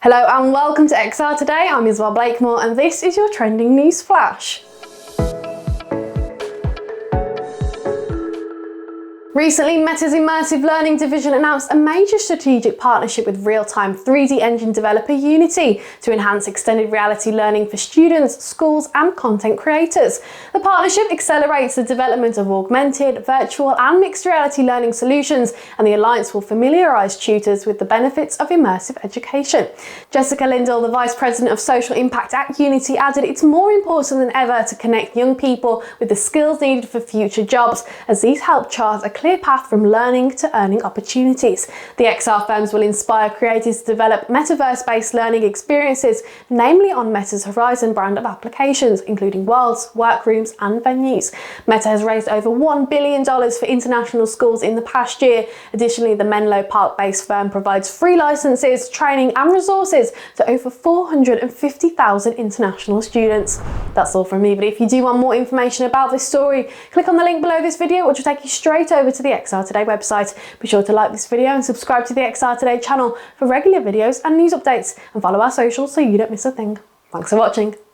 Hello and welcome to XR Today. I'm Isabel Blakemore and this is your trending news flash. Recently, Metas Immersive Learning division announced a major strategic partnership with real-time 3D engine developer Unity to enhance extended reality learning for students, schools and content creators. The partnership accelerates the development of augmented, virtual and mixed reality learning solutions, and the alliance will familiarise tutors with the benefits of immersive education. Jessica Lindell, the Vice President of Social Impact at Unity, added it's more important than ever to connect young people with the skills needed for future jobs, as these help chart a clear path from learning to earning opportunities. The XR firms will inspire creators to develop metaverse-based learning experiences, namely on Meta's Horizon brand of applications, including worlds, workrooms and venues. Meta has raised over $1 billion for international schools in the past year. Additionally, the Menlo Park-based firm provides free licenses, training and resources to over 450,000 international students. That's all from me, but if you do want more information about this story, click on the link below this video, which will take you straight over to the XR Today website. Be sure to like this video and subscribe to the XR Today channel for regular videos and news updates, and follow our socials so you don't miss a thing. Thanks for watching.